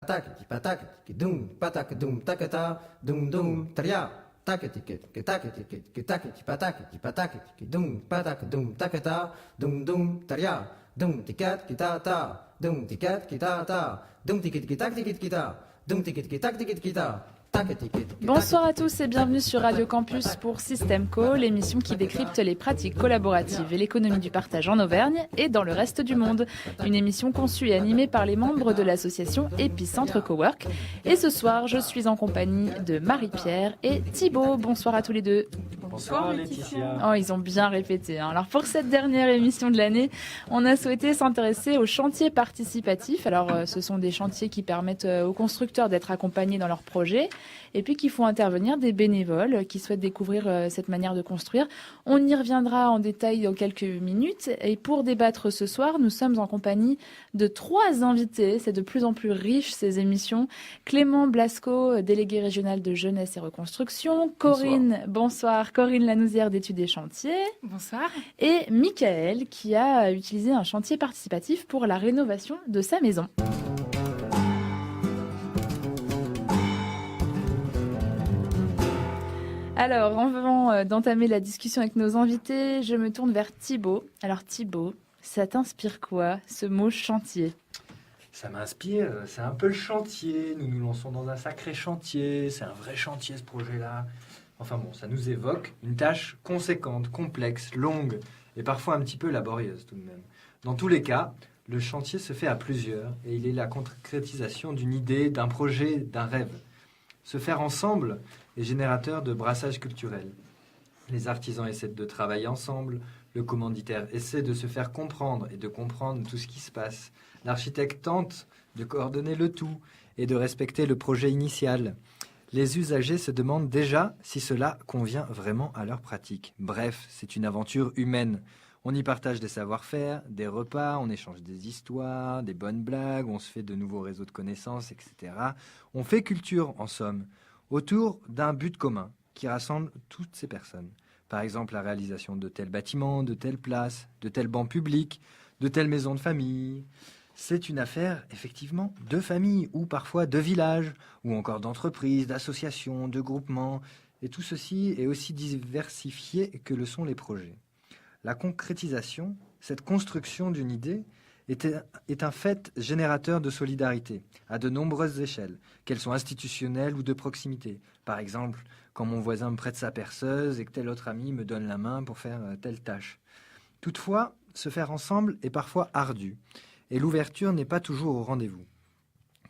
Takiti patakiti dum patak dum takata dum dum taria takiti takiti patakiti dum patak dum takata dum dum taria dum tikat kitata dum tikat kitata dum tikit kitak tikit kita dum tikit kitak tikit kita. Bonsoir à tous et bienvenue sur Radio Campus pour System Co, l'émission qui décrypte les pratiques collaboratives et l'économie du partage en Auvergne et dans le reste du monde. Une émission conçue et animée par les membres de l'association Épicentre Cowork. Et ce soir, je suis en compagnie de Marie-Pierre et Thibaut. Bonsoir à tous les deux. Bonsoir Laetitia. Oh, ils ont bien répété. Alors pour cette dernière émission de l'année, on a souhaité s'intéresser aux chantiers participatifs. Alors ce sont des chantiers qui permettent aux constructeurs d'être accompagnés dans leurs projets et puis qui font intervenir des bénévoles qui souhaitent découvrir cette manière de construire. On y reviendra en détail dans quelques minutes. Et pour débattre ce soir, nous sommes en compagnie de 3 invités. C'est de plus en plus riche ces émissions. Clément Blasco, délégué régional de jeunesse et reconstruction. Corinne, bonsoir. Corinne Lanouzière d'études et chantiers. Bonsoir. Et Michael qui a utilisé un chantier participatif pour la rénovation de sa maison. Alors, avant d'entamer la discussion avec nos invités, je me tourne vers Thibaut. Alors Thibaut, ça t'inspire quoi, ce mot chantier ? Ça m'inspire, c'est un peu le chantier. Nous nous lançons dans un sacré chantier. C'est un vrai chantier ce projet-là. Enfin bon, ça nous évoque une tâche conséquente, complexe, longue et parfois un petit peu laborieuse tout de même. Dans tous les cas, le chantier se fait à plusieurs et il est la concrétisation d'une idée, d'un projet, d'un rêve. Se faire ensemble est générateur de brassage culturel. Les artisans essaient de travailler ensemble, le commanditaire essaie de se faire comprendre et de comprendre tout ce qui se passe. L'architecte tente de coordonner le tout et de respecter le projet initial. Les usagers se demandent déjà si cela convient vraiment à leur pratique. Bref, c'est une aventure humaine. On y partage des savoir-faire, des repas, on échange des histoires, des bonnes blagues, on se fait de nouveaux réseaux de connaissances, etc. On fait culture, en somme, autour d'un but commun qui rassemble toutes ces personnes. Par exemple, la réalisation de tels bâtiments, de telles places, de tels bancs publics, de telles maisons de famille. C'est une affaire, effectivement, de famille, ou parfois de villages, ou encore d'entreprises, d'associations, de groupements. Et tout ceci est aussi diversifié que le sont les projets. La concrétisation, cette construction d'une idée, est un fait générateur de solidarité à de nombreuses échelles, qu'elles soient institutionnelles ou de proximité. Par exemple, quand mon voisin me prête sa perceuse et que tel autre ami me donne la main pour faire telle tâche. Toutefois, se faire ensemble est parfois ardu et l'ouverture n'est pas toujours au rendez-vous.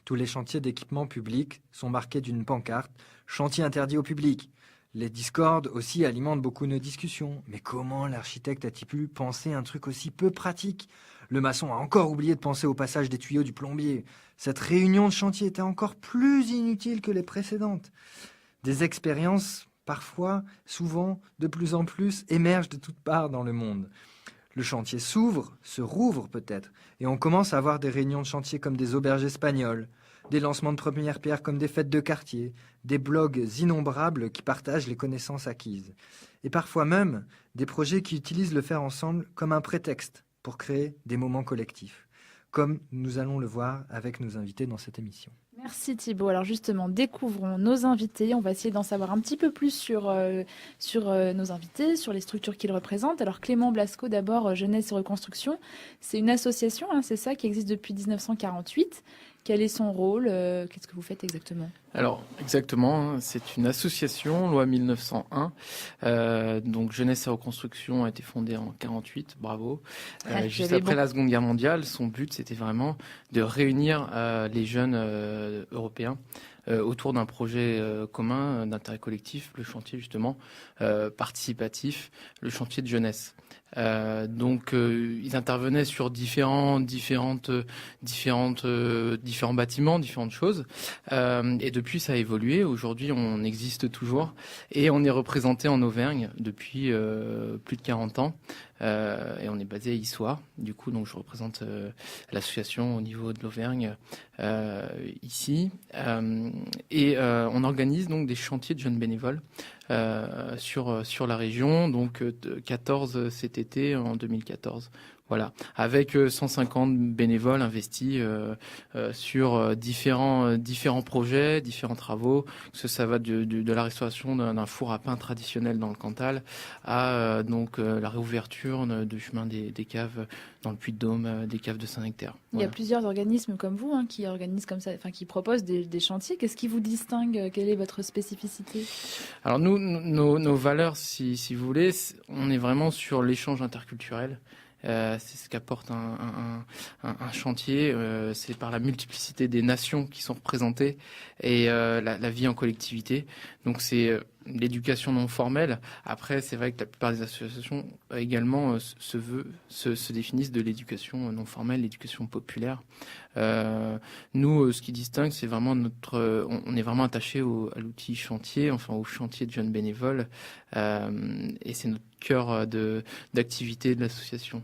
Tous les chantiers d'équipement public sont marqués d'une pancarte « Chantier interdit au public ». Les discordes aussi alimentent beaucoup nos discussions. Mais comment l'architecte a-t-il pu penser un truc aussi peu pratique ? Le maçon a encore oublié de penser au passage des tuyaux du plombier. Cette réunion de chantier était encore plus inutile que les précédentes. Des expériences, parfois, souvent, de plus en plus, émergent de toutes parts dans le monde. Le chantier s'ouvre, se rouvre peut-être, et on commence à avoir des réunions de chantier comme des auberges espagnoles, des lancements de premières pierres comme des fêtes de quartier, des blogs innombrables qui partagent les connaissances acquises. Et parfois même, des projets qui utilisent le faire ensemble comme un prétexte pour créer des moments collectifs, comme nous allons le voir avec nos invités dans cette émission. Merci Thibaut. Alors justement, découvrons nos invités. On va essayer d'en savoir un petit peu plus sur nos invités, sur les structures qu'ils représentent. Alors Clément Blasco, d'abord, Jeunesse et Reconstruction. C'est une association, c'est ça, qui existe depuis 1948. Quel est son rôle ? Qu'est-ce que vous faites exactement ? Alors, exactement, c'est une association, loi 1901. Donc, Jeunesse et Reconstruction a été fondée en 48, bravo. Juste après la Seconde Guerre mondiale, son but, c'était vraiment de réunir les jeunes européens autour d'un projet commun, d'intérêt collectif, le chantier justement participatif, le chantier de jeunesse. Donc ils intervenaient sur différents bâtiments, différentes choses. Et depuis, ça a évolué. Aujourd'hui, on existe toujours et on est représenté en Auvergne depuis plus de 40 ans. Et on est basé à Issoire. Du coup, donc je représente l'association au niveau de l'Auvergne ici. Et on organise donc des chantiers de jeunes bénévoles sur la région. Donc 14 cet été en 2014. Voilà, avec 150 bénévoles investis sur différents projets, différents travaux. Ça va de la restauration d'un four à pain traditionnel dans le Cantal à la réouverture du chemin des caves dans le Puy-de-Dôme, des caves de Saint-Nectaire. Il y a plusieurs organismes comme vous qui organisent comme ça, qui proposent des chantiers. Qu'est-ce qui vous distingue? Quelle est votre spécificité? Alors nous, nos valeurs, si vous voulez, on est vraiment sur l'échange interculturel. C'est ce qu'apporte un chantier. C'est par la multiplicité des nations qui sont représentées et la vie en collectivité. Donc c'est l'éducation non formelle. Après, c'est vrai que la plupart des associations également se définissent de l'éducation non formelle, l'éducation populaire. Nous, ce qui distingue, c'est vraiment on est vraiment attaché à l'outil chantier, enfin au chantier de jeunes bénévoles, et c'est notre cœur d'activité de l'association.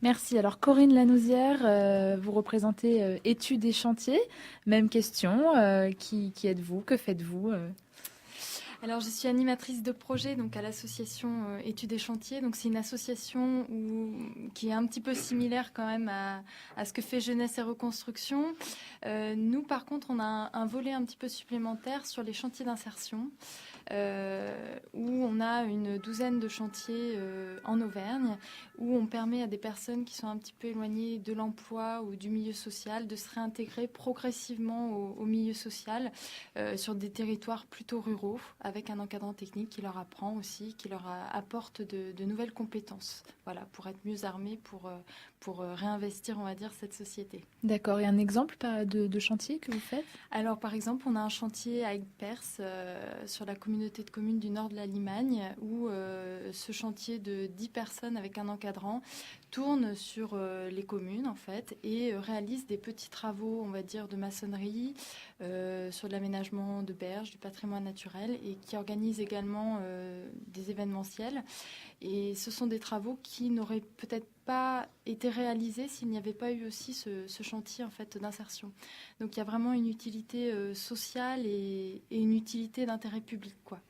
Merci. Alors Corinne Lanouzière, vous représentez Études et Chantiers. Même question. Qui êtes-vous? Que faites-vous? Alors, je suis animatrice de projet donc à l'association Études et Chantiers. Donc, c'est une association qui est un petit peu similaire quand même à ce que fait Jeunesse et Reconstruction. Nous, par contre, on a un volet un petit peu supplémentaire sur les chantiers d'insertion, où on a une douzaine de chantiers en Auvergne, où on permet à des personnes qui sont un petit peu éloignées de l'emploi ou du milieu social de se réintégrer progressivement au milieu social sur des territoires plutôt ruraux, avec un encadrant technique qui leur apprend aussi, qui leur apporte de nouvelles compétences, voilà, pour être mieux armés, pour réinvestir, on va dire, cette société. D'accord. Et un exemple de chantier que vous faites? Alors, par exemple, on a un chantier à Aigues-Perse, sur la communauté de communes du nord de la Limagne, où ce chantier de 10 personnes avec un encadrant tourne sur les communes, en fait, et réalise des petits travaux, on va dire, de maçonnerie, sur de l'aménagement de berges, du patrimoine naturel, et qui organise également des événementiels. Et ce sont des travaux qui n'auraient peut-être pas été réalisés s'il n'y avait pas eu aussi ce chantier en fait d'insertion. Donc il y a vraiment une utilité sociale et une utilité d'intérêt public, quoi.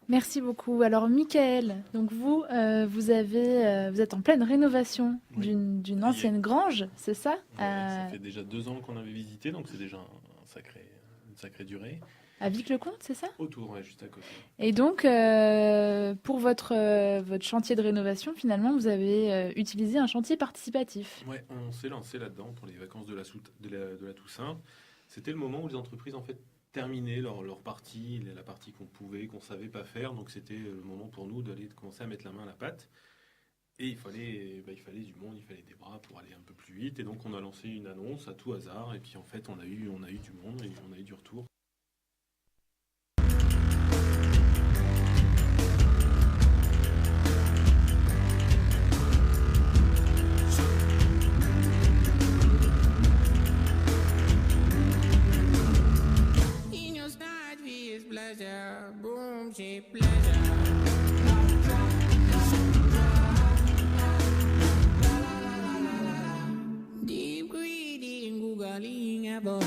Merci beaucoup. Alors Michael, donc vous êtes en pleine rénovation d'une ancienne grange, c'est ça? Ça fait déjà 2 ans qu'on avait visité, donc c'est déjà une sacrée durée. À Vic-le-Comte, c'est ça? Autour, ouais, juste à côté. Et donc, pour votre chantier de rénovation, finalement, vous avez utilisé un chantier participatif. Ouais, on s'est lancé là-dedans pour les vacances de la Toussaint. C'était le moment où les entreprises, en fait, terminaient leur partie, la partie qu'on savait pas faire. Donc, c'était le moment pour nous d'aller commencer à mettre la main à la pâte. Et il fallait du monde, il fallait des bras pour aller un peu plus vite. Et donc, on a lancé une annonce à tout hasard. Et puis, en fait, on a eu du monde et on a eu du retour. Deep greedy googling about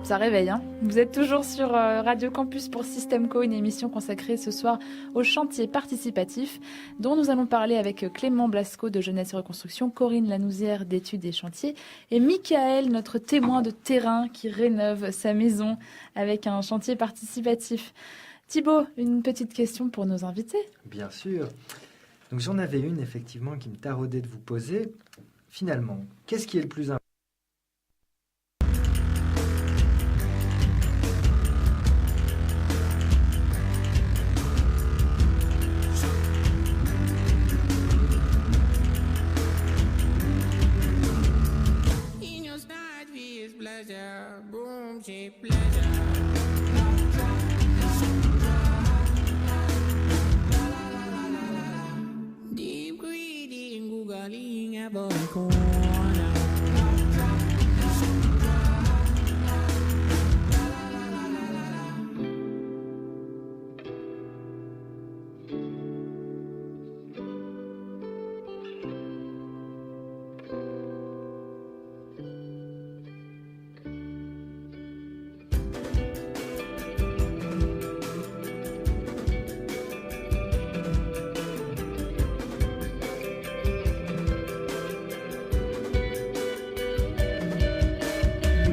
Ça réveille, hein. Vous êtes toujours sur Radio Campus pour Systemco, une émission consacrée ce soir au chantier participatif dont nous allons parler avec Clément Blasco de Jeunesse et Reconstruction, Corinne Lanouzière d'études et chantiers et Michael, notre témoin de terrain qui rénove sa maison avec un chantier participatif. Thibaut, une petite question pour nos invités. Bien sûr. Donc j'en avais une effectivement qui me taraudait de vous poser. Finalement, qu'est-ce qui est le plus important ? In your snide with pleasure, boom, she pleasure. Deep greedy, googling about the corner.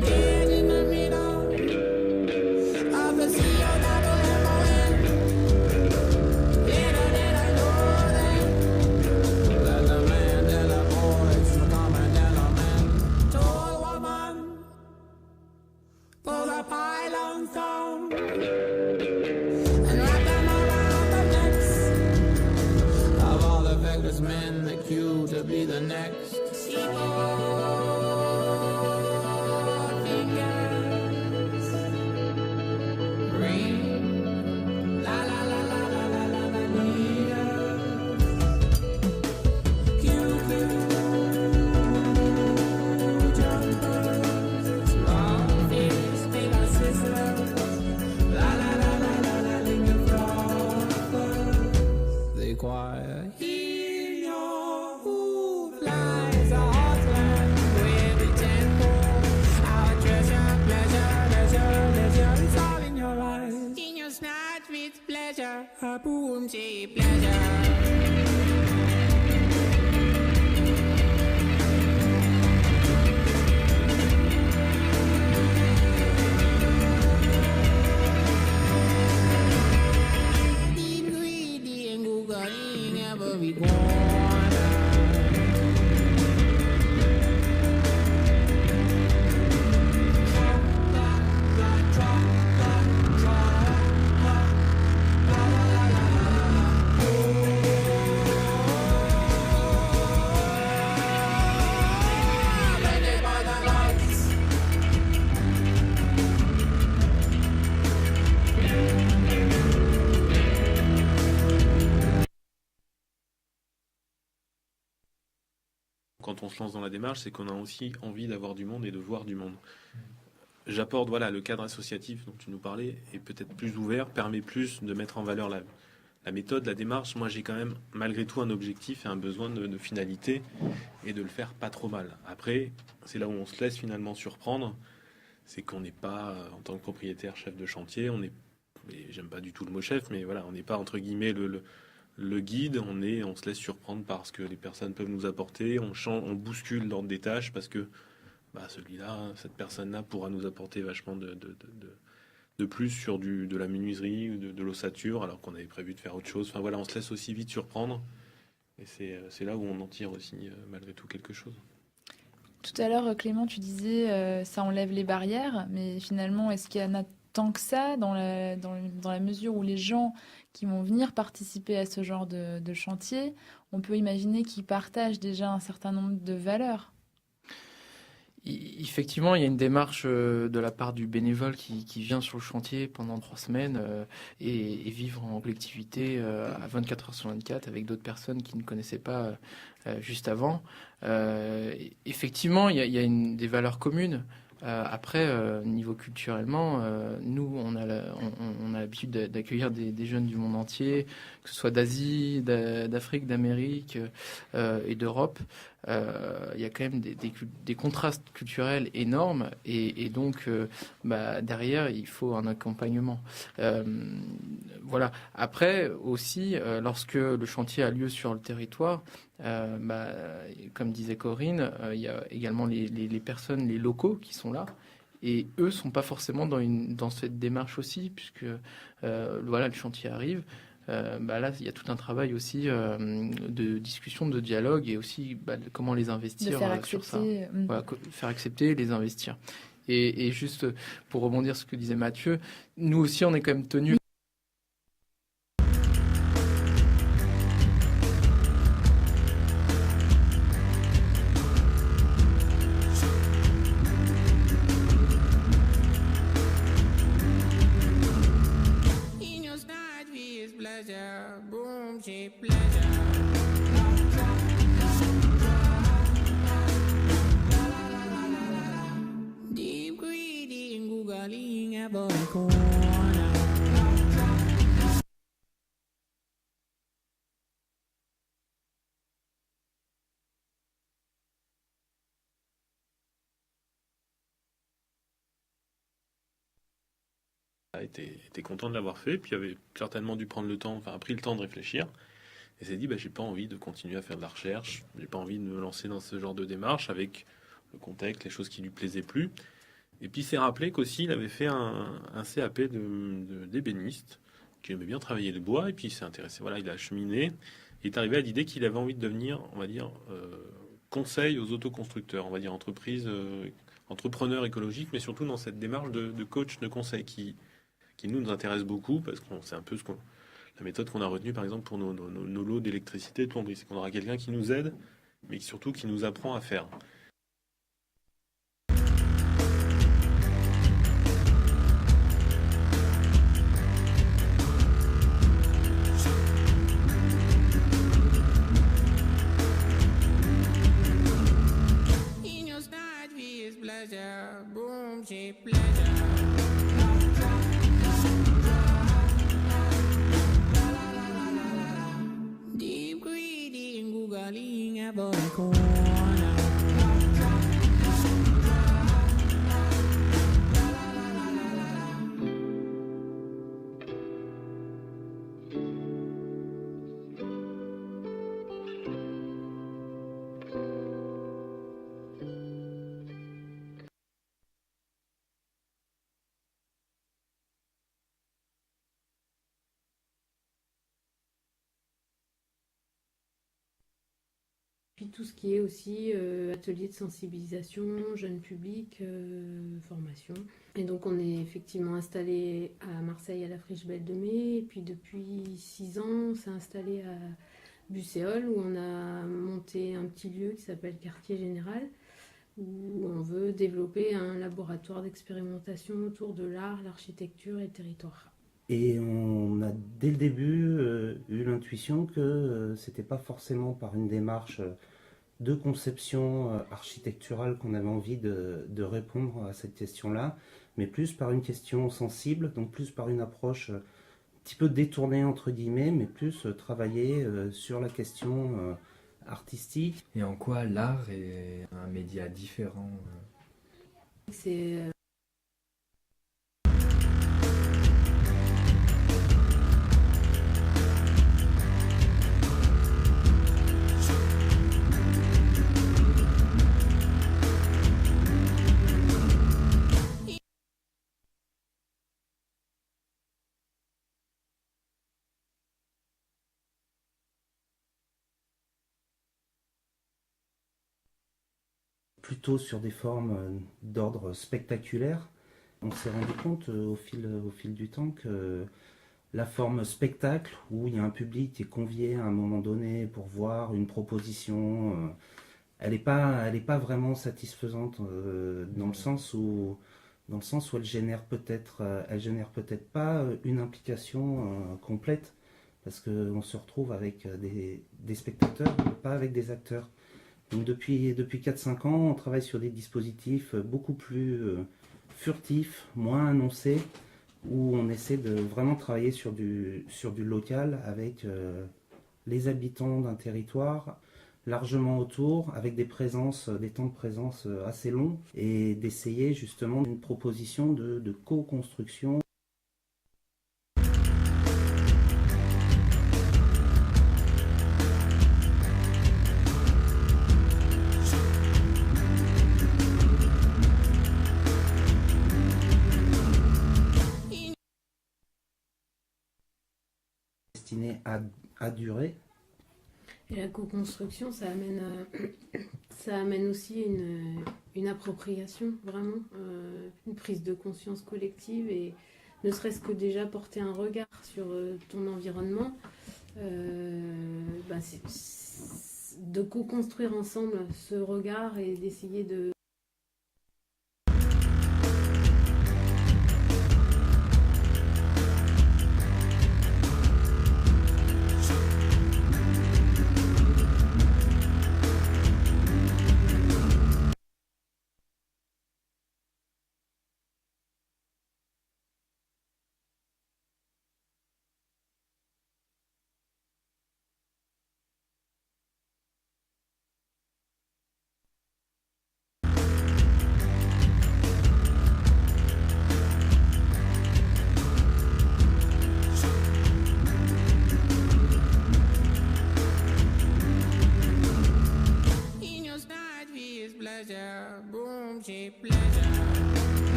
Dead in the middle of the sea, oh, double M-O-N. Little did I know then that the Mandela boys would come and man. Tall woman pulled a pylon stone and wrapped them around the necks of all the feckless men that queue to be the next. Fingers ring, la la la la la la la la needles. Jumpers, small fish, big sisters. La la la la la la, linger frothers. They choir. In your hoof lies a heartland with a tempo. Our treasure, pleasure, leisure, leisure. It's all in your eyes. In your snatch with pleasure, a boom, cheap pleasure. Deep greedy and googling every corner. Blinded by the lights. Quand on se lance dans la démarche, c'est qu'on a aussi envie d'avoir du monde et de voir du monde. J'apporte, voilà, le cadre associatif dont tu nous parlais est peut-être plus ouvert, permet plus de mettre en valeur la méthode, la démarche. Moi, j'ai quand même malgré tout un objectif et un besoin de finalité et de le faire pas trop mal. Après, c'est là où on se laisse finalement surprendre, c'est qu'on n'est pas, en tant que propriétaire, chef de chantier, on est, et j'aime pas du tout le mot chef, mais voilà, on n'est pas entre guillemets le guide, on se laisse surprendre par ce que les personnes peuvent nous apporter, on change, on bouscule l'ordre des tâches parce que celui-là, cette personne-là pourra nous apporter vachement de plus sur de la menuiserie ou de l'ossature, alors qu'on avait prévu de faire autre chose. Enfin voilà, on se laisse aussi vite surprendre, et c'est là où on en tire aussi malgré tout quelque chose. Tout à l'heure, Clément, tu disais ça enlève les barrières, mais finalement, est-ce qu'il y en a tant que ça dans la mesure où les gens qui vont venir participer à ce genre de chantier, on peut imaginer qu'ils partagent déjà un certain nombre de valeurs. Effectivement, il y a une démarche de la part du bénévole qui vient sur le chantier pendant 3 semaines et vivre en collectivité à 24 heures sur 24 avec d'autres personnes qui ne connaissaient pas juste avant. Effectivement, il y a des valeurs communes. Après, niveau culturellement, nous, on a l'habitude d'accueillir des jeunes du monde entier, que ce soit d'Asie, d'Afrique, d'Amérique et d'Europe. il y a quand même des contrastes culturels énormes et donc derrière il faut un accompagnement. Voilà. Après aussi, lorsque le chantier a lieu sur le territoire, comme disait Corinne, il y a également les personnes, les locaux qui sont là. Et eux sont pas forcément dans cette démarche aussi, puisque voilà, le chantier arrive. Là, il y a tout un travail aussi de discussion, de dialogue et aussi comment les investir sur ça. Voilà, faire accepter, les investir. Et juste pour rebondir sur ce que disait Mathieu, nous aussi, on est quand même tenus. In your start with pleasure, boom, she pleasure. Deep reading, googling about the corner. était content de l'avoir fait, puis avait certainement dû prendre le temps, enfin a pris le temps de réfléchir, et s'est dit j'ai pas envie de continuer à faire de la recherche, j'ai pas envie de me lancer dans ce genre de démarche avec le contexte, les choses qui lui plaisaient plus. Et puis il s'est rappelé qu'aussi il avait fait un CAP d'ébéniste, qui aimait bien travailler le bois, et puis il s'est intéressé, voilà, il a cheminé, il est arrivé à l'idée qu'il avait envie de devenir, on va dire, conseil aux autoconstructeurs, on va dire entrepreneur écologique, mais surtout dans cette démarche de coach, de conseil qui nous intéresse beaucoup, parce que c'est un peu la méthode qu'on a retenue, par exemple, pour nos lots d'électricité, de plomberie. C'est qu'on aura quelqu'un qui nous aide, mais surtout qui nous apprend à faire. In your start with pleasure, boom, she pleasure. Deep reading, googling about the corner. Puis tout ce qui est aussi atelier de sensibilisation, jeune public, formation. Et donc on est effectivement installé à Marseille à la Friche Belle de Mai. Et puis depuis 6 ans, on s'est installé à Busséol où on a monté un petit lieu qui s'appelle Quartier Général, où on veut développer un laboratoire d'expérimentation autour de l'art, l'architecture et le territoire. Et on a dès le début eu l'intuition que c'était pas forcément par une démarche de conception architecturale qu'on avait envie de répondre à cette question-là, mais plus par une question sensible, donc plus par une approche un petit peu détournée entre guillemets, mais plus travailler sur la question artistique. Et en quoi l'art est un média différent C'est plutôt sur des formes d'ordre spectaculaire. On s'est rendu compte au fil du temps que la forme spectacle, où il y a un public qui est convié à un moment donné pour voir une proposition, elle n'est pas vraiment satisfaisante dans le sens où elle génère peut-être pas une implication complète, parce qu'on se retrouve avec des spectateurs, mais pas avec des acteurs. Donc depuis 4-5 ans, on travaille sur des dispositifs beaucoup plus furtifs, moins annoncés, où on essaie de vraiment travailler sur du local avec les habitants d'un territoire, largement autour, avec des temps de présence assez longs, et d'essayer justement une proposition de co-construction. Destinée à durer. Et la co-construction, ça amène aussi une appropriation, vraiment, une prise de conscience collective, et ne serait-ce que déjà porter un regard sur ton environnement, de co-construire ensemble ce regard et d'essayer de...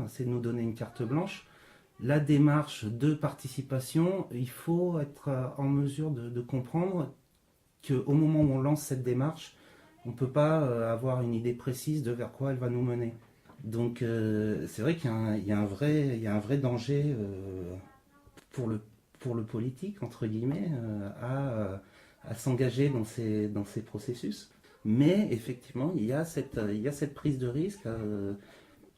C'est de nous donner une carte blanche. La démarche de participation, il faut être en mesure de comprendre qu'au moment où on lance cette démarche, on ne peut pas avoir une idée précise de vers quoi elle va nous mener. Donc c'est vrai qu'il y a un vrai danger pour le politique, entre guillemets, à s'engager dans ces processus. Mais effectivement, il y a cette prise de risque.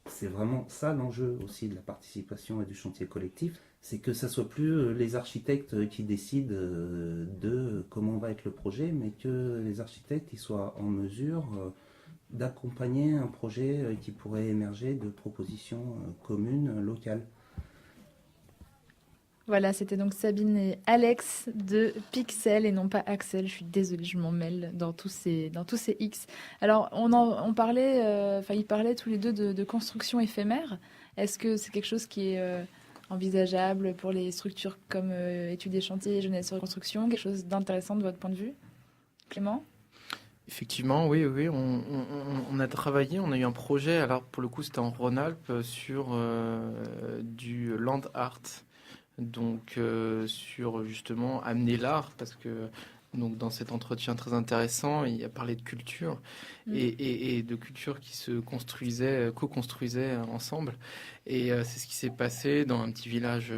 C'est vraiment ça l'enjeu aussi de la participation et du chantier collectif, c'est que ça soit plus les architectes qui décident de comment va être le projet, mais que les architectes ils soient en mesure d'accompagner un projet qui pourrait émerger de propositions communes, locales. Voilà, c'était donc Sabine et Alex de Pixel et non pas Axel. Je suis désolée, je m'en mêle dans tous ces X. Alors, ils parlaient tous les deux de construction éphémère. Est-ce que c'est quelque chose qui est envisageable pour les structures comme Études et Chantiers, Jeunesse et Reconstruction, quelque chose d'intéressant de votre point de vue, Clément? Effectivement, oui, on a travaillé, on a eu un projet, alors pour le coup c'était en Rhône-Alpes, sur du land art. Donc sur justement amener l'art, parce que donc dans cet entretien très intéressant, il a parlé de culture et de culture qui se co-construisait ensemble. Et c'est ce qui s'est passé dans un petit village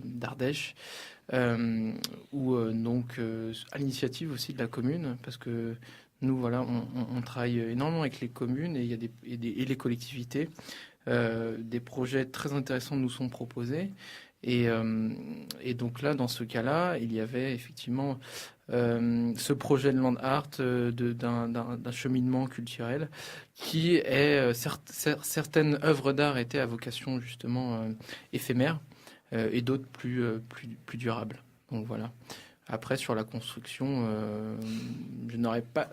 d'Ardèche, où à l'initiative aussi de la commune, parce que nous voilà, on travaille énormément avec les communes et il y a et les collectivités. Des projets très intéressants nous sont proposés. Et donc là, dans ce cas-là, il y avait effectivement ce projet de land art d'un cheminement culturel qui est certaines œuvres d'art étaient à vocation justement éphémère et d'autres plus durables. Donc voilà. Après, sur la construction, je n'aurais pas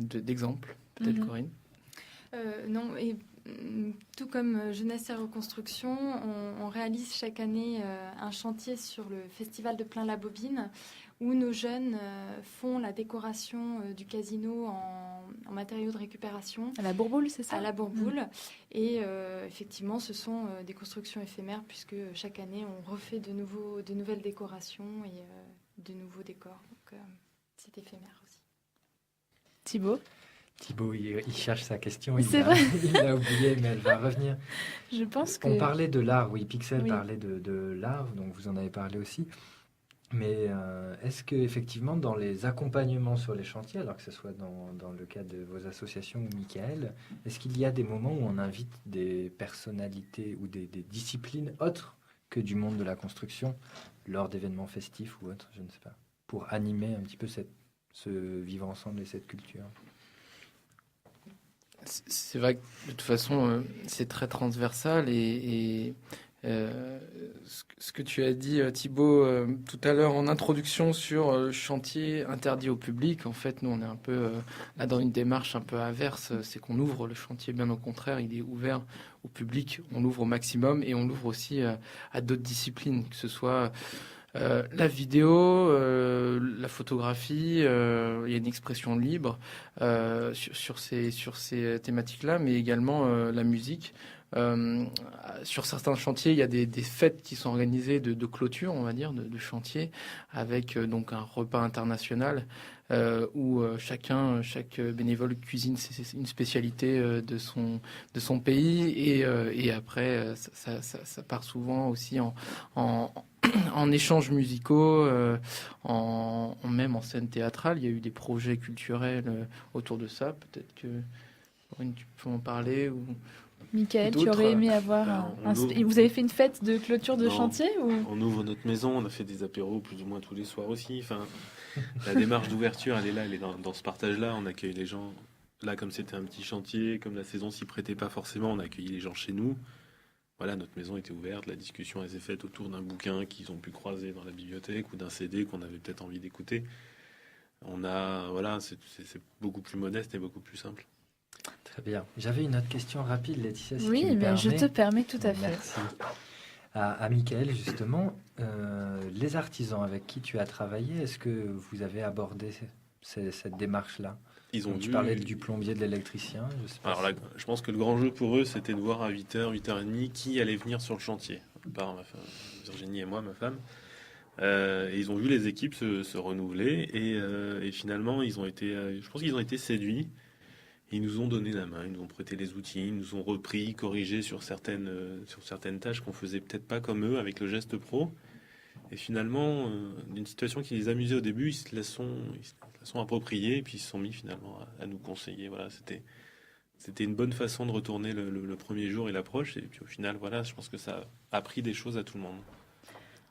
d'exemple. Peut-être Corinne. Non, et tout comme Jeunesse et Reconstruction, on réalise chaque année un chantier sur le festival de Plain-la-Bobine où nos jeunes font la décoration du casino en matériaux de récupération. À la Bourboule, c'est ça? À la Bourboule. Et effectivement, ce sont des constructions éphémères puisque chaque année, on refait de nouvelles décorations et de nouveaux décors. Donc, c'est éphémère aussi. Thibaut, il cherche sa question. C'est vrai. Il l'a oublié, mais elle va revenir. Je pense que... On parlait de l'art, oui. Pixel Oui. parlait de l'art, donc vous en avez parlé aussi. Mais est-ce que effectivement, dans les accompagnements sur les chantiers, alors que ce soit dans le cas de vos associations ou Michael, est-ce qu'il y a des moments où on invite des personnalités ou des disciplines autres que du monde de la construction lors d'événements festifs ou autres, je ne sais pas, pour animer un petit peu ce vivre ensemble et cette culture? C'est vrai que de toute façon, c'est très transversal et Ce que tu as dit, Thibaut, tout à l'heure en introduction sur le chantier interdit au public, en fait, nous, on est un peu là dans une démarche un peu inverse, c'est qu'on ouvre le chantier, bien au contraire, il est ouvert au public, on l'ouvre au maximum et on l'ouvre aussi à d'autres disciplines, que ce soit la vidéo, la photographie, il y a une expression libre sur ces thématiques-là, mais également la musique. Sur certains chantiers, il y a des fêtes qui sont organisées de clôture, on va dire, de chantier, avec donc un repas international où chaque bénévole cuisine une spécialité de son pays et après ça part souvent aussi en échanges musicaux, même en scène théâtrale. Il y a eu des projets culturels autour de ça. Peut-être que Corinne, tu peux en parler ou... Michael, tu aurais aimé avoir Vous avez fait une fête de clôture de chantier ou... On ouvre notre maison, on a fait des apéros plus ou moins tous les soirs aussi. Enfin, la démarche d'ouverture, elle est dans ce partage-là. On accueille les gens. Là, comme c'était un petit chantier, comme la saison s'y prêtait pas forcément, on a accueilli les gens chez nous. Voilà, notre maison était ouverte. La discussion, elle s'est faite autour d'un bouquin qu'ils ont pu croiser dans la bibliothèque ou d'un CD qu'on avait peut-être envie d'écouter. C'est beaucoup plus modeste et beaucoup plus simple. Très bien. J'avais une autre question rapide, Laetitia, si oui, tu me permets. je te permets tout à fait. Merci. À Michael, justement, les artisans avec qui tu as travaillé, est-ce que vous avez abordé cette démarche-là? Tu parlais du plombier, de l'électricien. Je pense que le grand jeu pour eux, c'était de voir à 8h, 8h30 qui allait venir sur le chantier. À part Virginie et moi, ma femme. Et ils ont vu les équipes se renouveler et finalement, je pense qu'ils ont été séduits. Ils nous ont donné la main, ils nous ont prêté les outils, ils nous ont repris, corrigé sur certaines tâches qu'on faisait peut-être pas comme eux avec le geste pro. Et finalement, d'une situation qui les amusait au début, ils se la sont appropriés et puis ils se sont mis finalement à nous conseiller. Voilà, c'était une bonne façon de retourner le premier jour et l'approche. Et puis au final, voilà, je pense que ça a appris des choses à tout le monde.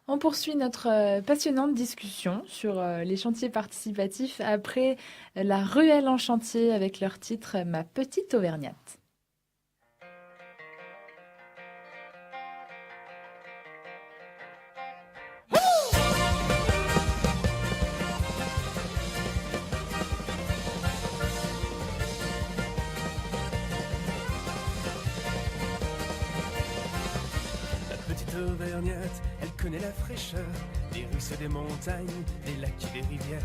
On poursuit notre passionnante discussion sur les chantiers participatifs après la ruelle en chantier avec leur titre « Ma petite Auvergnate ». Auvergnate, elle connaît la fraîcheur des ruisseaux, des montagnes, des lacs et des rivières.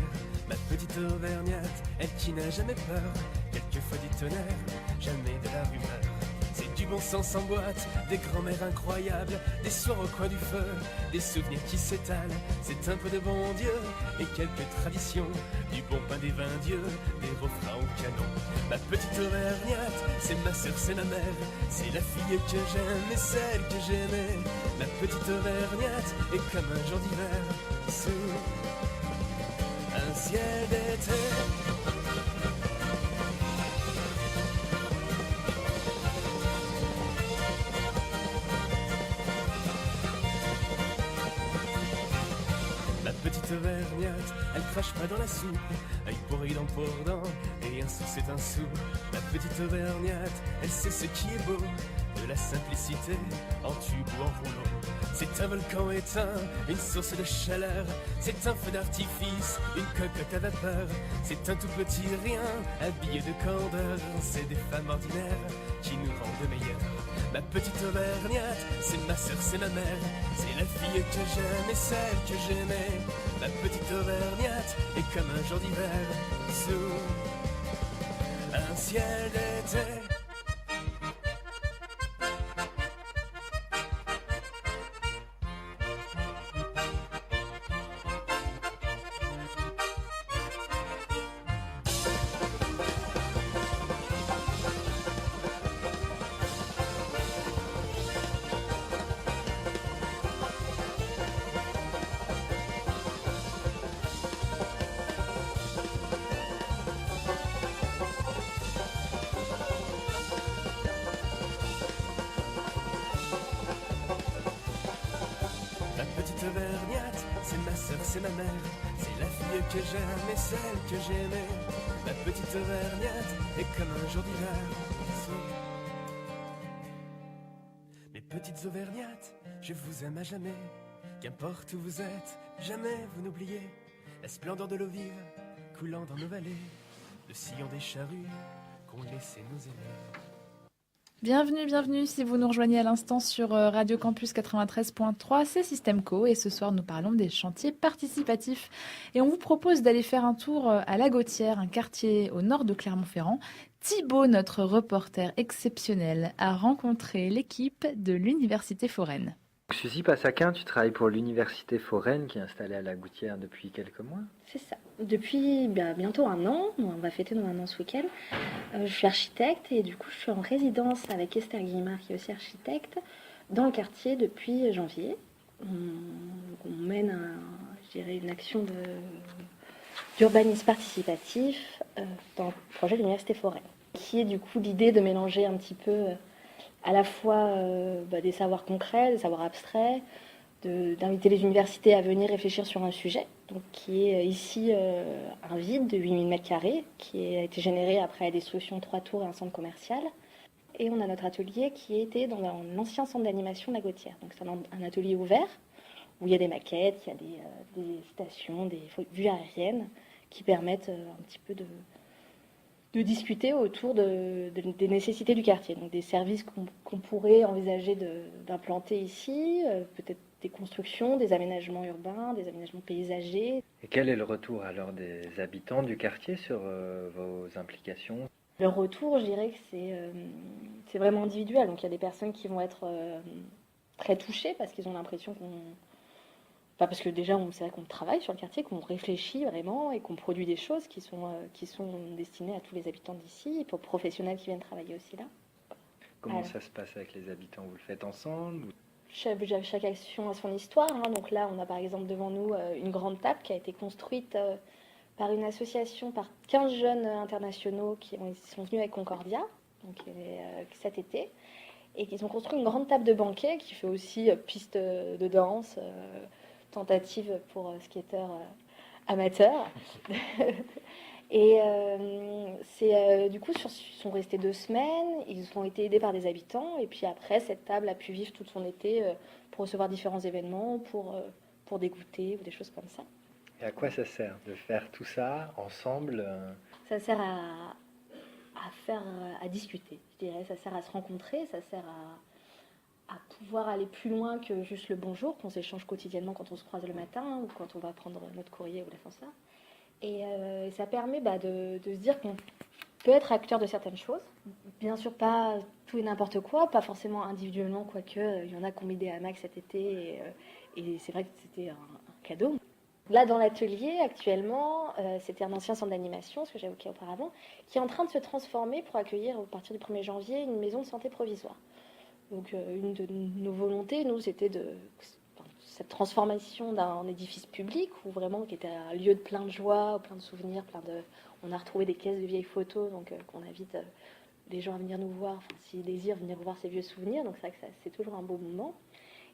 Ma petite Auvergnate, elle qui n'a jamais peur, quelquefois du tonnerre, jamais de la rumeur. C'est du bon sens en boîte, des grands-mères incroyables, des soirs au coin du feu, des souvenirs qui s'étalent. C'est un peu de bon Dieu et quelques traditions, du bon pain, des vins dieux, des refrains au canon. Ma petite Auvergnate, c'est ma sœur, c'est ma mère, c'est la fille que j'aime et celle que j'aimais. Ma petite Auvergnate est comme un jour d'hiver sous un ciel d'été. Petite Auvergnate, elle crache pas dans la soupe, œil pour œil, dent pour dent, et un sou c'est un sou. Ma petite Auvergnate, elle sait ce qui est beau, de la simplicité, en tube ou en rouleau. C'est un volcan éteint, une source de chaleur, c'est un feu d'artifice, une cocotte à vapeur. C'est un tout petit rien, habillé de candeur, c'est des femmes ordinaires qui nous rendent meilleurs. Ma petite Auvergnate, c'est ma sœur, c'est ma mère, c'est la fille que j'aime et celle que j'aimais. Ma petite Auvergnate est comme un jour d'hiver sous un ciel d'été. Auvergnate, c'est ma sœur, c'est ma mère, c'est la fille que j'aime et celle que j'aimais. Ma petite Auvergnate est comme un jour d'hiver. Mes Petites Auvergnates, je vous aime à jamais. Qu'importe où vous êtes, jamais vous n'oubliez la splendeur de l'eau vive coulant dans nos vallées, le sillon des charrues qu'ont laissé nos aînés. Bienvenue si vous nous rejoignez à l'instant sur Radio Campus 93.3, c'est Système Co et ce soir nous parlons des chantiers participatifs et on vous propose d'aller faire un tour à La Gautière, un quartier au nord de Clermont-Ferrand. Thibaut, notre reporter exceptionnel, a rencontré l'équipe de l'Université Foraine. Suzy Passaquin, tu travailles pour l'Université Foraine qui est installée à La Gautière depuis quelques mois. C'est ça. Depuis bientôt un an, on va fêter nos 1 an ce week-end. Je suis architecte et du coup je suis en résidence avec Esther Guillemard qui est aussi architecte dans le quartier depuis janvier. On mène une action d'urbanisme participatif dans le projet de l'Université Foraine, qui est du coup l'idée de mélanger un petit peu à la fois des savoirs concrets, des savoirs abstraits, d'inviter les universités à venir réfléchir sur un sujet, donc qui est ici un vide de 8000 m2 qui a été généré après la destruction de 3 tours et un centre commercial. Et on a notre atelier qui était dans l'ancien centre d'animation de La Gautière. Donc c'est un atelier ouvert où il y a des maquettes, il y a des stations, des vues aériennes qui permettent un petit peu de discuter autour des nécessités du quartier, donc des services qu'on pourrait envisager d'implanter ici, peut-être des constructions, des aménagements urbains, des aménagements paysagers. Et quel est le retour alors des habitants du quartier sur vos implications ? Le retour, je dirais que c'est vraiment individuel, donc il y a des personnes qui vont être très touchées parce qu'ils ont l'impression parce que déjà, c'est vrai qu'on travaille sur le quartier, qu'on réfléchit vraiment et qu'on produit des choses qui sont destinées à tous les habitants d'ici et aux professionnels qui viennent travailler aussi là. Comment ça se passe avec les habitants ? Vous le faites ensemble ? Chaque action a son histoire. Donc là, on a par exemple devant nous une grande table qui a été construite par une association, par 15 jeunes internationaux qui sont venus avec Concordia donc, cet été. Et qu'ils ont construit une grande table de banquet qui fait aussi piste de danse, tentative pour skateurs amateurs. Et du coup, ils sont restés 2 semaines, ils ont été aidés par des habitants, et puis après, cette table a pu vivre tout son été pour recevoir différents événements, pour des goûters ou des choses comme ça. Et à quoi ça sert de faire tout ça ensemble ? Ça sert à discuter, je dirais. Ça sert à se rencontrer, ça sert à pouvoir aller plus loin que juste le bonjour qu'on s'échange quotidiennement quand on se croise le matin ou quand on va prendre notre courrier ou l'ascenseur. Et ça permet de se dire qu'on peut être acteur de certaines choses. Bien sûr, pas tout et n'importe quoi, pas forcément individuellement, quoique il y en a qui ont mis des hamacs cet été et c'est vrai que c'était un cadeau. Là, dans l'atelier, actuellement, c'était un ancien centre d'animation, ce que j'évoquais auparavant, qui est en train de se transformer pour accueillir, à partir du 1er janvier, une maison de santé provisoire. Donc, une de nos volontés, nous, c'était cette transformation d'un édifice public, où vraiment, qui était un lieu de plein de joie, plein de souvenirs, on a retrouvé des caisses de vieilles photos, donc qu'on invite les gens à venir nous voir, s'ils désirent venir voir ces vieux souvenirs, donc c'est vrai que c'est toujours un beau moment.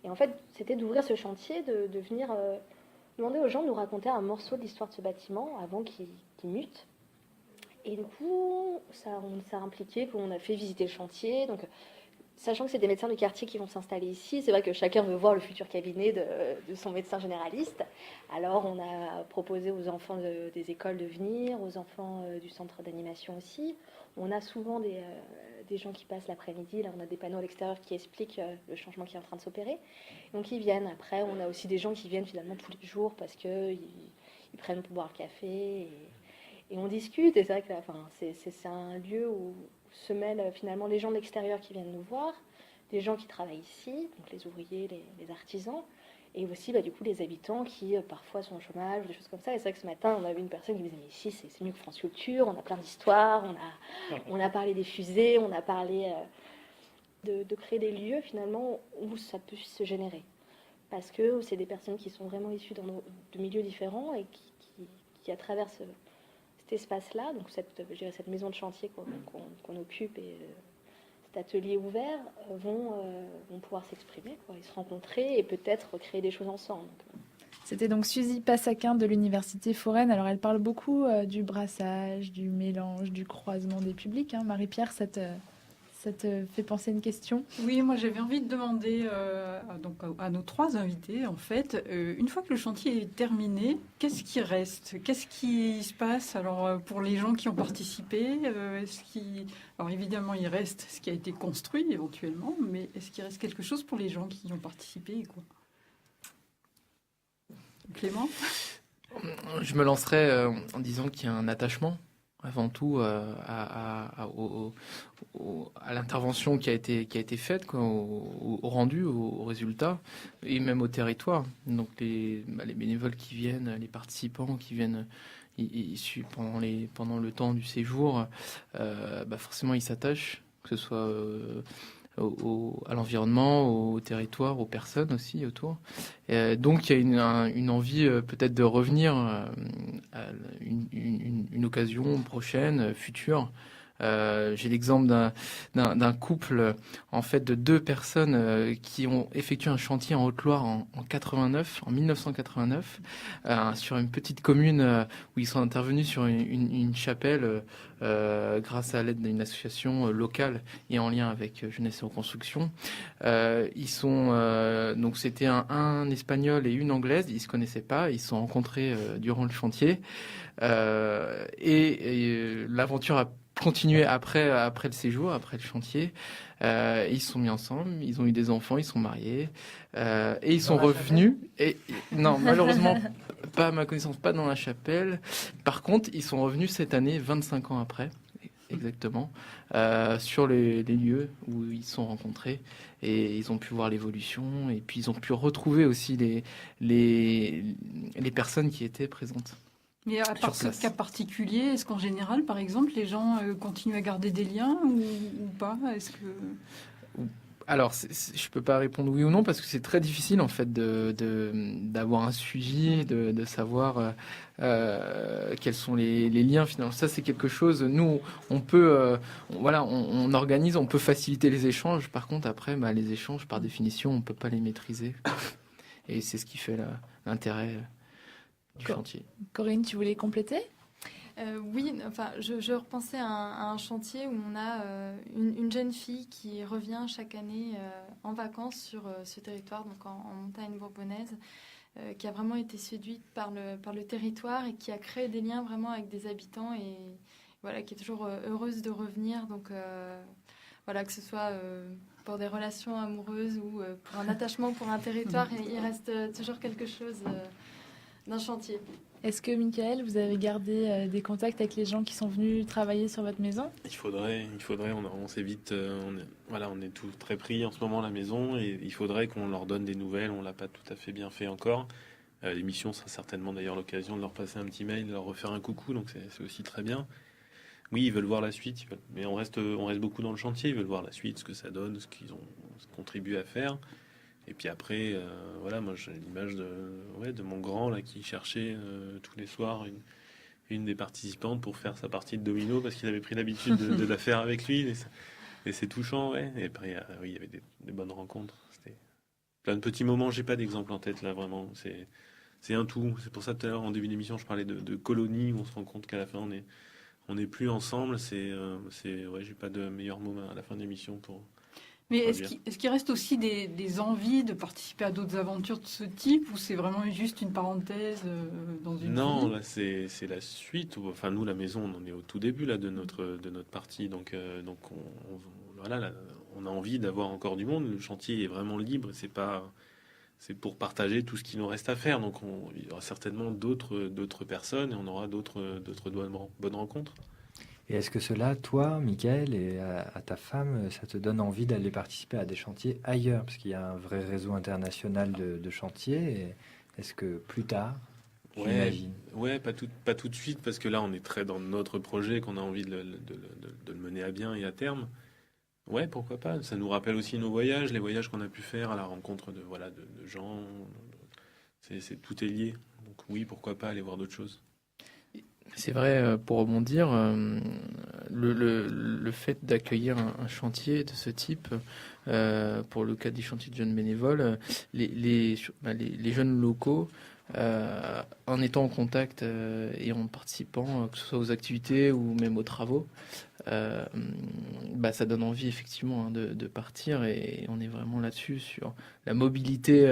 Et en fait, c'était d'ouvrir ce chantier, de venir demander aux gens de nous raconter un morceau de l'histoire de ce bâtiment avant qu'il mute. Et du coup, ça a impliqué qu'on a fait visiter le chantier. Donc, sachant que c'est des médecins du quartier qui vont s'installer ici, c'est vrai que chacun veut voir le futur cabinet de son médecin généraliste. Alors, on a proposé aux enfants des écoles de venir, aux enfants du centre d'animation aussi. On a souvent des gens qui passent l'après-midi. Là, on a des panneaux à l'extérieur qui expliquent le changement qui est en train de s'opérer. Donc, ils viennent. Après, on a aussi des gens qui viennent finalement tous les jours parce qu'ils prennent pour boire le café et on discute. Et c'est vrai que c'est un lieu où se mêlent finalement les gens de l'extérieur qui viennent nous voir, des gens qui travaillent ici, donc les ouvriers, les artisans, et aussi du coup les habitants qui parfois sont au chômage, des choses comme ça. Et c'est vrai que ce matin, on a vu une personne qui me disait mais ici c'est mieux que France Culture, on a plein d'histoires, on a parlé des fusées, on a parlé de créer des lieux finalement où ça peut se générer. Parce que c'est des personnes qui sont vraiment issues de milieux différents et qui à travers cet espace-là, donc cette maison de chantier qu'on occupe et cet atelier ouvert, vont pouvoir s'exprimer, et se rencontrer et peut-être créer des choses ensemble. C'était donc Suzy Passaquin de l'Université Foraine. Alors elle parle beaucoup du brassage, du mélange, du croisement des publics. Marie-Pierre, ça Ça te fait penser à une question? Oui, moi j'avais envie de demander donc à nos 3 invités, en fait, une fois que le chantier est terminé, qu'est-ce qui reste? Qu'est-ce qui se passe alors pour les gens qui ont participé? Alors évidemment, il reste ce qui a été construit éventuellement, mais est-ce qu'il reste quelque chose pour les gens qui y ont participé, quoi? Clément? Je me lancerai en disant qu'il y a un attachement avant tout à l'intervention qui a été faite, quoi, au rendu, au résultat, et même au territoire. Donc les bénévoles qui viennent, les participants qui viennent issus pendant le temps du séjour, forcément ils s'attachent, que ce soit à l'environnement, au territoire, aux personnes aussi autour. Donc il y a une envie peut-être de revenir à une occasion prochaine, future. J'ai l'exemple d'un couple en fait de 2 personnes qui ont effectué un chantier en Haute-Loire en 1989 sur une petite commune où ils sont intervenus sur une chapelle grâce à l'aide d'une association locale et en lien avec Jeunesse et Reconstruction. Donc c'était un Espagnol et une Anglaise, ils se connaissaient pas, ils se sont rencontrés durant le chantier et l'aventure a continué après le séjour, après le chantier. Ils se sont mis ensemble, ils ont eu des enfants, ils sont mariés et ils sont revenus. Non, malheureusement, pas à ma connaissance, pas dans la chapelle. Par contre, ils sont revenus cette année, 25 ans après, exactement, sur les lieux où ils se sont rencontrés et ils ont pu voir l'évolution et puis ils ont pu retrouver aussi les personnes qui étaient présentes. Mais à part ce cas particulier, est-ce qu'en général, par exemple, les gens continuent à garder des liens ou pas? Alors, je peux pas répondre oui ou non parce que c'est très difficile en fait d'avoir un suivi, de savoir quels sont les liens finalement. Ça, c'est quelque chose. Nous, on peut, on organise, on peut faciliter les échanges. Par contre, après, les échanges, par définition, on peut pas les maîtriser. Et c'est ce qui fait l'intérêt du chantier. Corinne, tu voulais compléter? Oui, enfin, je repensais à un chantier où on a une jeune fille qui revient chaque année en vacances sur ce territoire, donc en montagne bourbonnaise, qui a vraiment été séduite par le territoire et qui a créé des liens vraiment avec des habitants et voilà, qui est toujours heureuse de revenir. Donc voilà, que ce soit pour des relations amoureuses ou pour un attachement pour un territoire, il reste toujours quelque chose d'un chantier. Est-ce que, Michael, vous avez gardé des contacts avec les gens qui sont venus travailler sur votre maison? Il faudrait, on s'évite, on est tous très pris en ce moment à la maison et il faudrait qu'on leur donne des nouvelles, on l'a pas tout à fait bien fait encore. L'émission sera certainement d'ailleurs l'occasion de leur passer un petit mail, de leur refaire un coucou, donc c'est aussi très bien. Oui, ils veulent voir la suite, mais on reste beaucoup dans le chantier, ils veulent voir la suite, ce que ça donne, ce qu'ils ont contribué à faire. Et puis après, moi j'ai l'image de mon grand là qui cherchait tous les soirs une des participantes pour faire sa partie de domino parce qu'il avait pris l'habitude de la faire avec lui. Et c'est touchant, ouais. Et après, il y avait des bonnes rencontres. C'était plein de petits moments. J'ai pas d'exemple en tête là, vraiment. C'est un tout. C'est pour ça tout à l'heure en début d'émission, je parlais de colonie où on se rend compte qu'à la fin on n'est plus ensemble. J'ai pas de meilleur moment à la fin de l'émission pour. Mais est-ce qu'il reste aussi des envies de participer à d'autres aventures de ce type ou c'est vraiment juste une parenthèse dans une Non, vie? là c'est la suite. Enfin nous la maison on en est au tout début là de notre partie donc on a envie d'avoir encore du monde. Le chantier est vraiment libre. C'est pour partager tout ce qui nous reste à faire. Donc il y aura certainement d'autres personnes et on aura d'autres bonnes rencontres. Et est-ce que cela, toi, Michael, et à ta femme, ça te donne envie d'aller participer à des chantiers ailleurs? Parce qu'il y a un vrai réseau international de chantiers. Et est-ce que plus tard, tu imagines? Ouais, pas tout de suite, parce que là, on est très dans notre projet, qu'on a envie de le mener à bien et à terme. Ouais, pourquoi pas. Ça nous rappelle aussi nos voyages, les voyages qu'on a pu faire à la rencontre de gens. Tout est lié. Donc oui, pourquoi pas aller voir d'autres choses. C'est vrai, pour rebondir, le fait d'accueillir un chantier de ce type, pour le cas des chantiers de jeunes bénévoles, les jeunes locaux, en étant en contact et en participant, que ce soit aux activités ou même aux travaux, ça donne envie effectivement de partir, et on est vraiment là-dessus sur la mobilité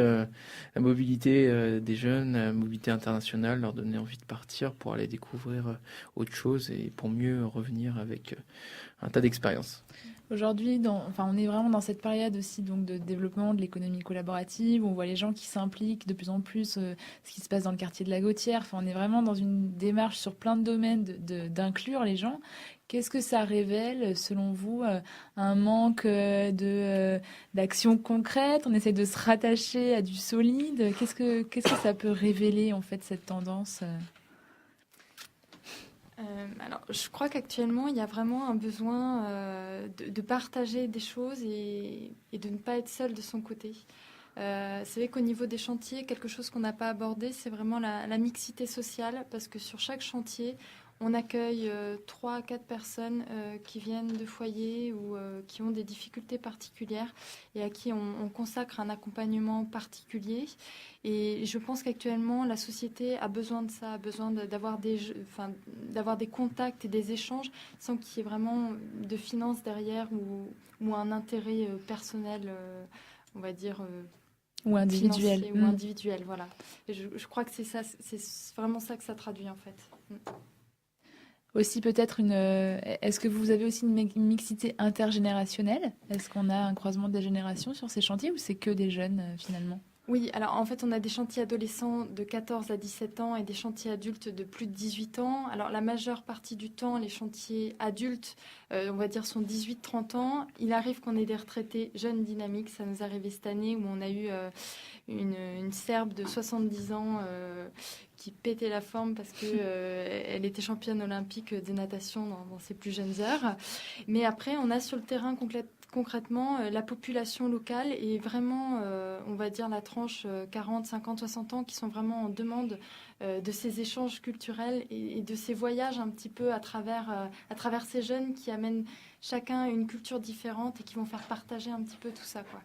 des jeunes, la mobilité internationale, leur donner envie de partir pour aller découvrir autre chose et pour mieux revenir avec un tas d'expériences. Aujourd'hui, on est vraiment dans cette période aussi donc, de développement de l'économie collaborative, où on voit les gens qui s'impliquent de plus en plus, ce qui se passe dans le quartier de la Gautière. Enfin, on est vraiment dans une démarche sur plein de domaines d'inclure les gens. Qu'est-ce que ça révèle, selon vous, un manque d'action concrète? On essaie de se rattacher à du solide. Qu'est-ce que ça peut révéler, en fait, cette tendance Alors, je crois qu'actuellement, il y a vraiment un besoin de partager des choses et de ne pas être seul de son côté. C'est vrai qu'au niveau des chantiers, quelque chose qu'on n'a pas abordé, c'est vraiment la mixité sociale, parce que sur chaque chantier, on accueille 3 à 4 personnes qui viennent de foyers ou qui ont des difficultés particulières et à qui on consacre un accompagnement particulier. Et je pense qu'actuellement, la société a besoin de ça, a besoin d'avoir des contacts et des échanges sans qu'il y ait vraiment de finances derrière ou un intérêt personnel, on va dire... ou individuel. Ou individuel, voilà. Et je crois que c'est ça, c'est vraiment ça que ça traduit, en fait. Aussi peut-être est-ce que vous avez aussi une mixité intergénérationnelle? Est-ce qu'on a un croisement des générations sur ces chantiers, ou c'est que des jeunes finalement? Oui, alors en fait, on a des chantiers adolescents de 14 à 17 ans et des chantiers adultes de plus de 18 ans. Alors la majeure partie du temps, les chantiers adultes, on va dire, sont 18-30 ans. Il arrive qu'on ait des retraités jeunes dynamiques. Ça nous est arrivé cette année où on a eu une Serbe de 70 ans qui pétait la forme parce que elle était championne olympique de natation dans ses plus jeunes heures. Mais après, on a sur le terrain concrètement la population locale et vraiment, on va dire, la tranche 40, 50, 60 ans qui sont vraiment en demande de ces échanges culturels et de ces voyages un petit peu à travers ces jeunes qui amènent chacun une culture différente et qui vont faire partager un petit peu tout ça, quoi.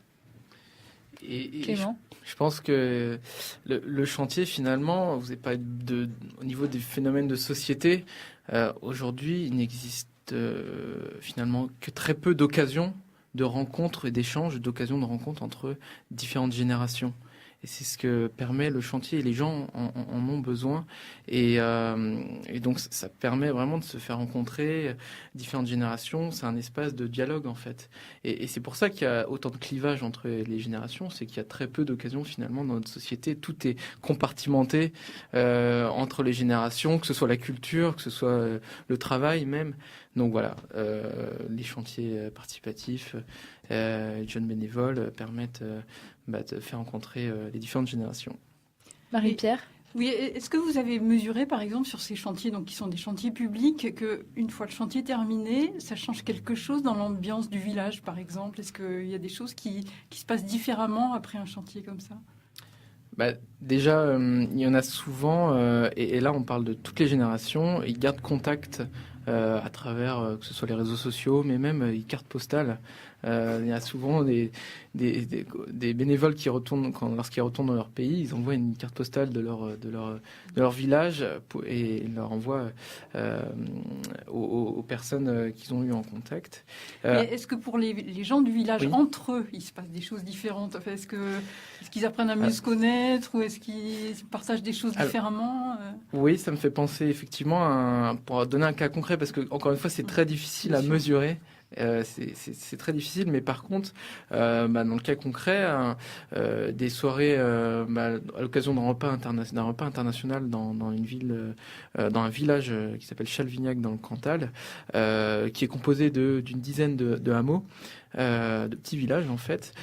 Et je pense que le chantier, finalement, vous n'avez pas au niveau des phénomènes de société, aujourd'hui, il n'existe finalement que très peu d'occasions de rencontres et d'échanges, d'occasions de rencontres entre différentes générations. Et c'est ce que permet le chantier, et les gens en ont besoin. Et donc, ça permet vraiment de se faire rencontrer différentes générations. C'est un espace de dialogue, en fait. Et c'est pour ça qu'il y a autant de clivage entre les générations. C'est qu'il y a très peu d'occasions, finalement, dans notre société. Tout est compartimenté entre les générations, que ce soit la culture, que ce soit le travail même. Donc voilà, les chantiers participatifs, les jeunes bénévoles permettent de faire rencontrer les différentes générations. Marie-Pierre ? Oui, est-ce que vous avez mesuré, par exemple, sur ces chantiers, donc qui sont des chantiers publics, qu'une fois le chantier terminé, ça change quelque chose dans l'ambiance du village, par exemple? Est-ce qu'il y a des choses qui se passent différemment après un chantier comme ça? Déjà, il y en a souvent, et là on parle de toutes les générations, ils gardent contact à travers, que ce soit les réseaux sociaux, mais même les cartes postales. Il y a souvent des bénévoles qui retournent, lorsqu'ils retournent dans leur pays, ils envoient une carte postale de leur village et leur envoient aux personnes qu'ils ont eues en contact. Est-ce que pour les gens du village, oui, entre eux, il se passe des choses différentes? Enfin, est-ce qu'ils apprennent à mieux se connaître, ou est-ce qu'ils partagent des choses différemment? Oui, ça me fait penser effectivement, pour donner un cas concret, parce que encore une fois, c'est très difficile à mesurer. C'est très difficile, mais par contre, dans le cas concret, des soirées à l'occasion d'un repas international dans une ville, dans un village qui s'appelle Chalvignac dans le Cantal, qui est composé d'une dizaine de hameaux, de petits villages en fait.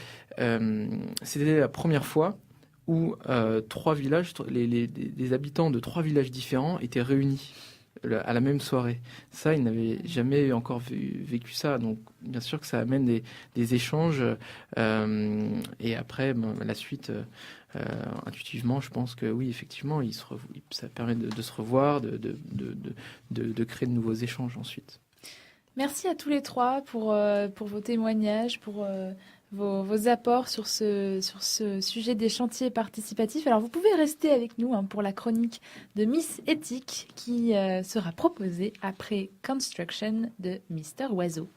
C'était la première fois où 3 villages, les habitants de 3 villages différents étaient réunis à la même soirée. Ça, ils n'avaient jamais encore vécu ça. Donc, bien sûr que ça amène des échanges. Et après, la suite, intuitivement, je pense que oui, effectivement, ça permet de se revoir, de créer de nouveaux échanges ensuite. Merci à tous les 3 pour vos témoignages, pour vos apports sur ce sujet des chantiers participatifs. Alors, vous pouvez rester avec nous pour la chronique de Miss Éthique qui sera proposée après Construction de Mr. Oiseau.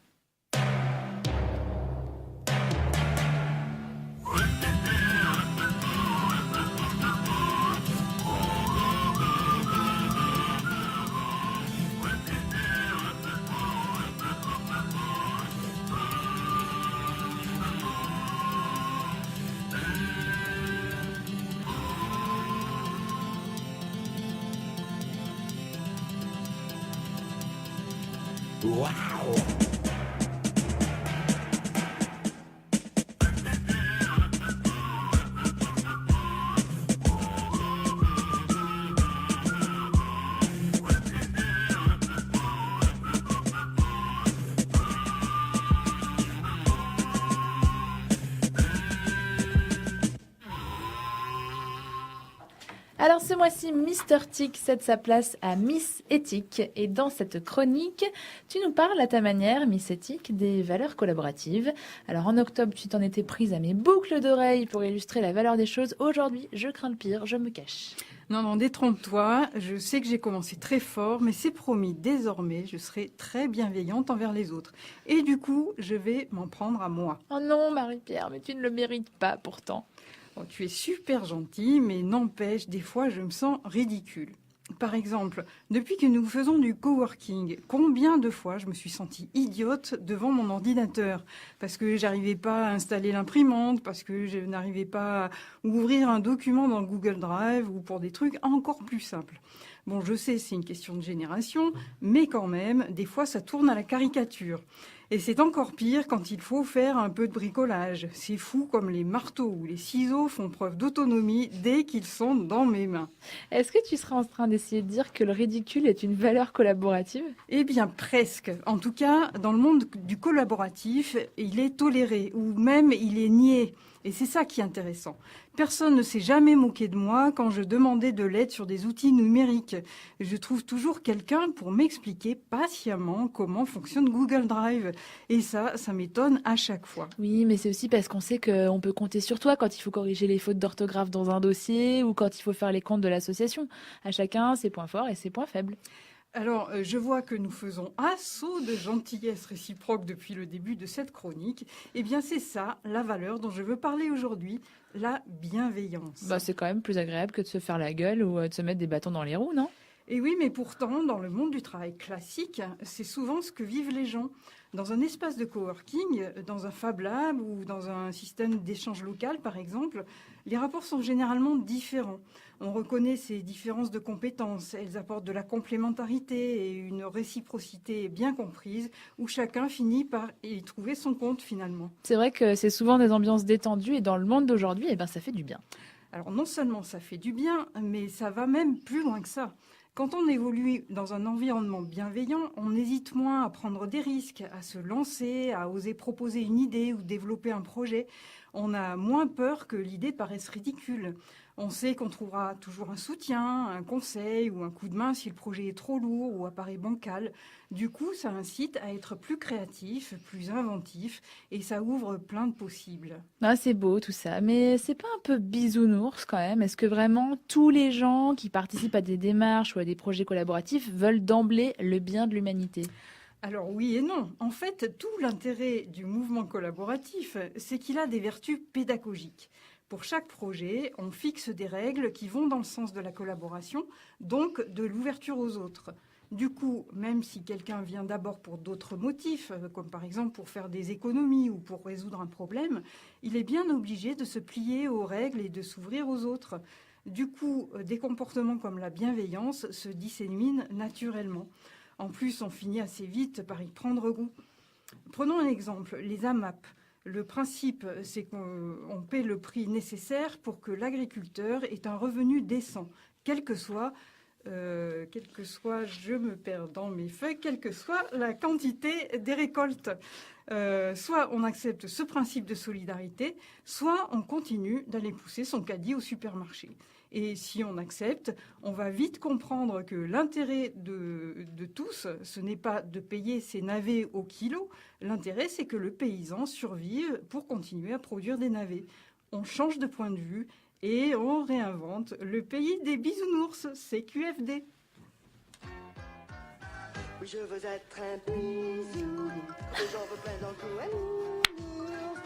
Wow. Alors ce mois-ci, Mister Tic cède sa place à Miss Éthique. Et dans cette chronique, tu nous parles à ta manière, Miss Éthique, des valeurs collaboratives. Alors en octobre, tu t'en étais prise à mes boucles d'oreilles pour illustrer la valeur des choses. Aujourd'hui, je crains le pire, je me cache. Non, détrompe-toi. Je sais que j'ai commencé très fort, mais c'est promis, désormais, je serai très bienveillante envers les autres. Et du coup, je vais m'en prendre à moi. Oh non, Marie-Pierre, mais tu ne le mérites pas pourtant. Oh, tu es super gentille, mais n'empêche, des fois, je me sens ridicule. Par exemple, depuis que nous faisons du coworking, combien de fois je me suis sentie idiote devant mon ordinateur parce que j'arrivais pas à installer l'imprimante, parce que je n'arrivais pas à ouvrir un document dans Google Drive ou pour des trucs encore plus simples. Bon, je sais, c'est une question de génération, mais quand même, des fois, ça tourne à la caricature. Et c'est encore pire quand il faut faire un peu de bricolage. C'est fou comme les marteaux ou les ciseaux font preuve d'autonomie dès qu'ils sont dans mes mains. Est-ce que tu serais en train d'essayer de dire que le ridicule est une valeur collaborative ? Eh bien, presque. En tout cas, dans le monde du collaboratif, il est toléré ou même il est nié. Et c'est ça qui est intéressant. Personne ne s'est jamais moqué de moi quand je demandais de l'aide sur des outils numériques. Je trouve toujours quelqu'un pour m'expliquer patiemment comment fonctionne Google Drive. Et ça m'étonne à chaque fois. Oui, mais c'est aussi parce qu'on sait qu'on peut compter sur toi quand il faut corriger les fautes d'orthographe dans un dossier ou quand il faut faire les comptes de l'association. À chacun ses points forts et ses points faibles. Alors, je vois que nous faisons assaut de gentillesse réciproque depuis le début de cette chronique. Eh bien, c'est ça, la valeur dont je veux parler aujourd'hui, la bienveillance. C'est quand même plus agréable que de se faire la gueule ou de se mettre des bâtons dans les roues, non ? Et oui, mais pourtant, dans le monde du travail classique, c'est souvent ce que vivent les gens. Dans un espace de coworking, dans un Fab Lab ou dans un système d'échange local, par exemple, les rapports sont généralement différents. On reconnaît ces différences de compétences. Elles apportent de la complémentarité et une réciprocité bien comprise où chacun finit par y trouver son compte finalement. C'est vrai que c'est souvent des ambiances détendues et dans le monde d'aujourd'hui, ça fait du bien. Alors non seulement ça fait du bien, mais ça va même plus loin que ça. Quand on évolue dans un environnement bienveillant, on hésite moins à prendre des risques, à se lancer, à oser proposer une idée ou développer un projet. On a moins peur que l'idée paraisse ridicule. On sait qu'on trouvera toujours un soutien, un conseil ou un coup de main si le projet est trop lourd ou apparaît bancal. Du coup, ça incite à être plus créatif, plus inventif et ça ouvre plein de possibles. C'est beau tout ça, mais c'est pas un peu bisounours quand même ? Est-ce que vraiment tous les gens qui participent à des démarches ou à des projets collaboratifs veulent d'emblée le bien de l'humanité ? Alors oui et non. En fait, tout l'intérêt du mouvement collaboratif, c'est qu'il a des vertus pédagogiques. Pour chaque projet, on fixe des règles qui vont dans le sens de la collaboration, donc de l'ouverture aux autres. Du coup, même si quelqu'un vient d'abord pour d'autres motifs, comme par exemple pour faire des économies ou pour résoudre un problème, il est bien obligé de se plier aux règles et de s'ouvrir aux autres. Du coup, des comportements comme la bienveillance se disséminent naturellement. En plus, on finit assez vite par y prendre goût. Prenons un exemple, les AMAP. Le principe, c'est qu'on paie le prix nécessaire pour que l'agriculteur ait un revenu décent, quelle que soit, je me perds dans mes feuilles, quelle que soit la quantité des récoltes. Soit on accepte ce principe de solidarité, soit on continue d'aller pousser son caddie au supermarché. Et si on accepte, on va vite comprendre que l'intérêt de tous, ce n'est pas de payer ses navets au kilo. L'intérêt, c'est que le paysan survive pour continuer à produire des navets. On change de point de vue et on réinvente le pays des bisounours, CQFD. Je veux être un bisou, que j'en veux plein dans le cou, un nounours.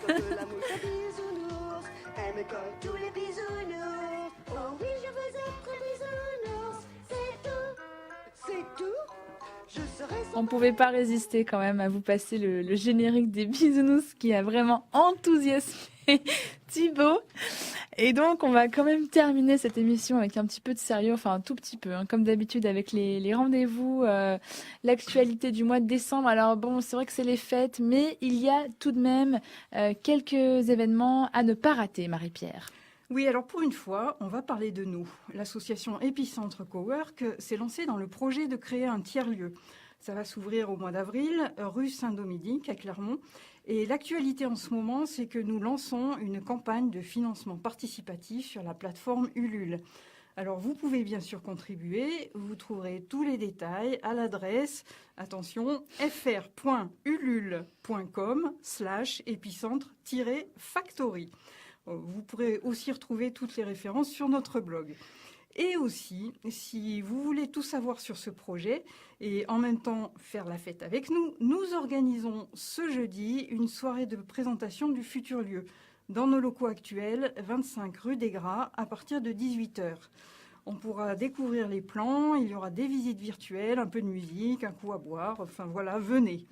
Comme de la mouche à bisounours, elle me colle tous les bisounours. Oh oui, je veux être un bisounours, c'est tout. C'est tout? On ne pouvait pas résister quand même à vous passer le générique des Bisounours qui a vraiment enthousiasmé Thibaut. Et donc, on va quand même terminer cette émission avec un petit peu de sérieux, enfin un tout petit peu, hein, comme d'habitude avec les rendez-vous, l'actualité du mois de décembre. Alors bon, c'est vrai que c'est les fêtes, mais il y a tout de même quelques événements à ne pas rater, Marie-Pierre. Oui, alors pour une fois, on va parler de nous. L'association Épicentre Cowork s'est lancée dans le projet de créer un tiers-lieu. Ça va s'ouvrir au mois d'avril, rue Saint-Dominique à Clermont. Et l'actualité en ce moment, c'est que nous lançons une campagne de financement participatif sur la plateforme Ulule. Alors vous pouvez bien sûr contribuer, vous trouverez tous les détails à l'adresse, attention, fr.ulule.com/épicentre-factory. Vous pourrez aussi retrouver toutes les références sur notre blog. Et aussi, si vous voulez tout savoir sur ce projet et en même temps faire la fête avec nous, nous organisons ce jeudi une soirée de présentation du futur lieu dans nos locaux actuels, 25 rue des Gras, à partir de 18h. On pourra découvrir les plans, il y aura des visites virtuelles, un peu de musique, un coup à boire, enfin voilà, venez.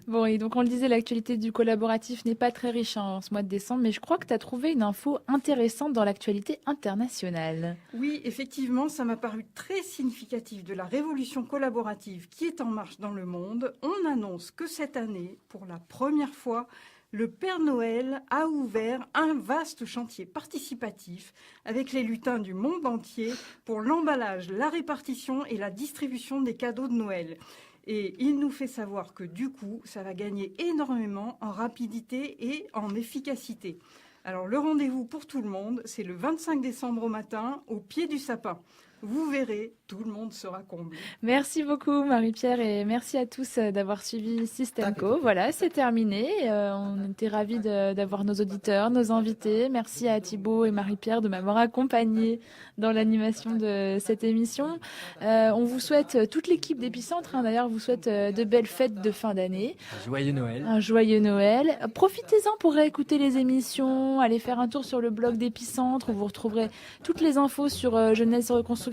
Bon, et donc on le disait, l'actualité du collaboratif n'est pas très riche en ce mois de décembre, mais je crois que tu as trouvé une info intéressante dans l'actualité internationale. Oui, effectivement, ça m'a paru très significatif de la révolution collaborative qui est en marche dans le monde. On annonce que cette année, pour la première fois, le Père Noël a ouvert un vaste chantier participatif avec les lutins du monde entier pour l'emballage, la répartition et la distribution des cadeaux de Noël. Et il nous fait savoir que du coup, ça va gagner énormément en rapidité et en efficacité. Alors le rendez-vous pour tout le monde, c'est le 25 décembre au matin, au pied du sapin. Vous verrez, tout le monde sera comblé. Merci beaucoup Marie-Pierre et merci à tous d'avoir suivi Systemco. Voilà, c'est terminé. On était ravis d'avoir nos auditeurs, nos invités. Merci à Thibaut et Marie-Pierre de m'avoir accompagné dans l'animation de cette émission. On vous souhaite, toute l'équipe d'Épicentre, d'ailleurs, vous souhaite de belles fêtes de fin d'année. Un joyeux Noël. Un joyeux Noël. Profitez-en pour réécouter les émissions, allez faire un tour sur le blog d'Épicentre où vous retrouverez toutes les infos sur jeunesse et reconstruction,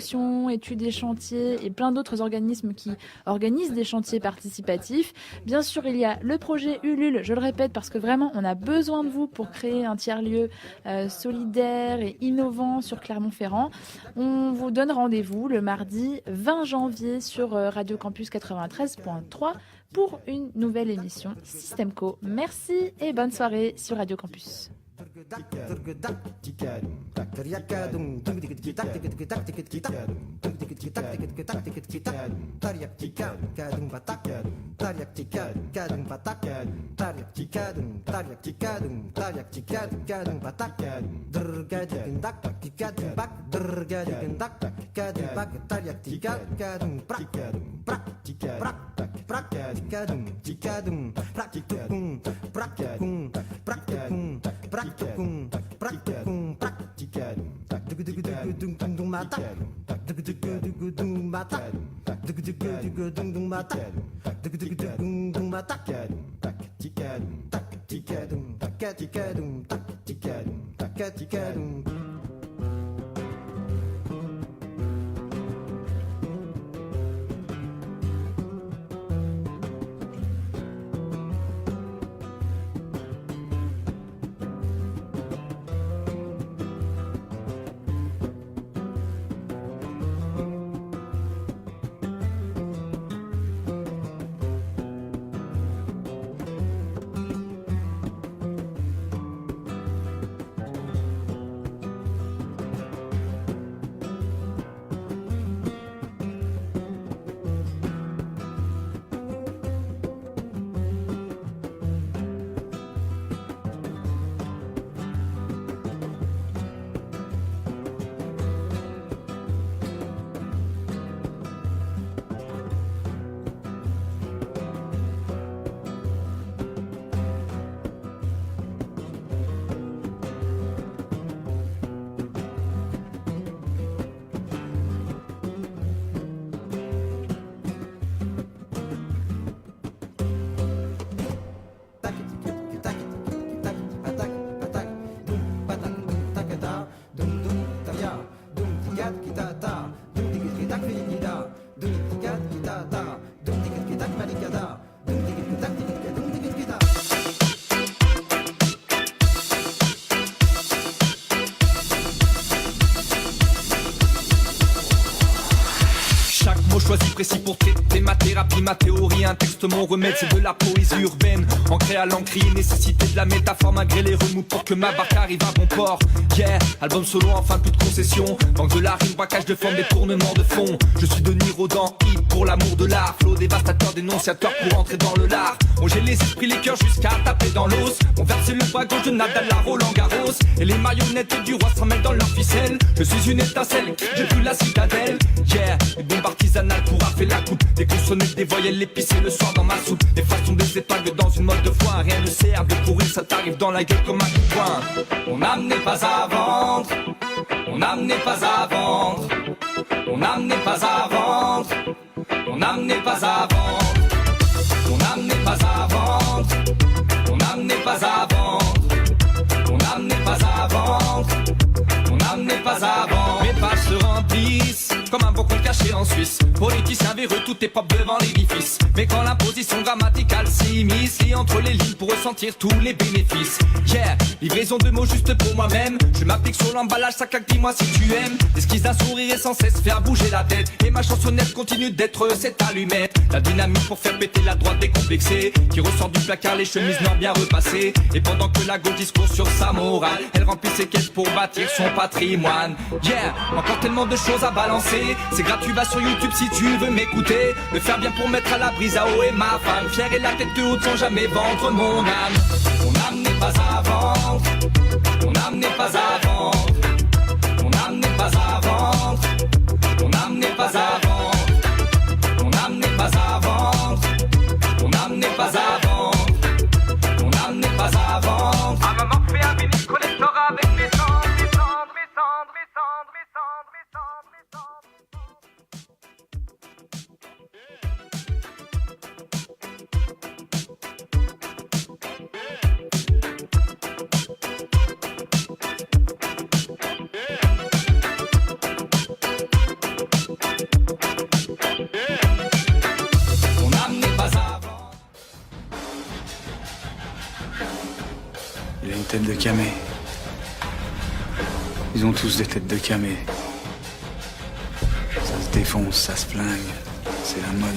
études et chantiers et plein d'autres organismes qui organisent des chantiers participatifs. Bien sûr, il y a le projet Ulule, je le répète parce que vraiment on a besoin de vous pour créer un tiers-lieu solidaire et innovant sur Clermont-Ferrand. On vous donne rendez-vous le mardi 20 janvier sur Radio Campus 93.3 pour une nouvelle émission Systemco. Merci et bonne soirée sur Radio Campus. précis pour traiter ma thérapie, ma théorie, un texte, mon remède, c'est de la poésie urbaine. Ancré à l'encre, nécessité de la métaphore malgré les remous pour que ma barque arrive à bon port. Yeah, album solo, enfin plus de concessions. Manque de la rime, braquage de forme, détournement de fond. Je suis Denis Rodan, hip pour l'amour de l'art. Flow dévastateur, dénonciateur pour entrer dans le lard. On gèle les esprits, les cœurs jusqu'à taper dans l'os. On verse le bras gauche de Nadal à Roland Garros. Et les marionnettes du roi s'en mêlent dans leur ficelle. Je suis une étincelle, j'ai vu la citadelle. Yeah, une bombe artisanale pour rafler la coupe. Des consonnettes, des voyelles épicées le soir dans ma soupe. Des façons des épingles dans une mode de foin. Rien ne sert de courir, ça t'arrive dans la gueule comme un coup de poing. Mon âme n'est pas à vendre. Mon âme n'est pas à vendre. Mon âme n'est pas à vendre. Mon âme n'est pas à vendre. Mon âme n'est pas à vendre. Mon âme n'est pas à vendre. Mon âme n'est pas à vendre. Mon âme n'est pas à vendre. Mes pages se remplissent comme un bon compte caché en Suisse. Politicien véreux, tout est propre devant l'édifice. Mais quand l'imposition grammaticale s'immisce, lis entre les lignes pour ressentir tous les bénéfices. Yeah, livraison de mots juste pour moi-même. Je m'applique sur l'emballage, ça claque, dis-moi si tu aimes. L'esquisse d'un sourire et sans cesse faire bouger la tête. Et ma chansonnette continue d'être cette allumette. La dynamique pour faire péter la droite décomplexée, qui ressort du placard les chemises noires bien repassées. Et pendant que la gauche discourt sur sa morale, elle remplit ses caisses pour bâtir son patrimoine. Yeah, encore tellement de choses à balancer. C'est gratuit, va sur YouTube si tu veux m'écouter. Le faire bien pour mettre à la brise à haut et ma femme. Fière et la tête haute sans jamais vendre mon âme. Mon âme n'est pas à vendre. Mon âme n'est pas à vendre. Mon âme n'est pas à vendre. Mon âme n'est pas à vendre. Mon âme n'est pas à vendre. Mon âme n'est pas à vendre. Mon âme n'est pas à vendre. À maman fait un vinyle collector avec mes cendres, mes cendres, mes cendres, mes cendres, mes cendres, mes cendres, mes cendres. Mon âme n'est pas à vendre. Il a une tête de camé. Ils ont tous des têtes de camé. Ça se défonce, ça se flingue. C'est la mode.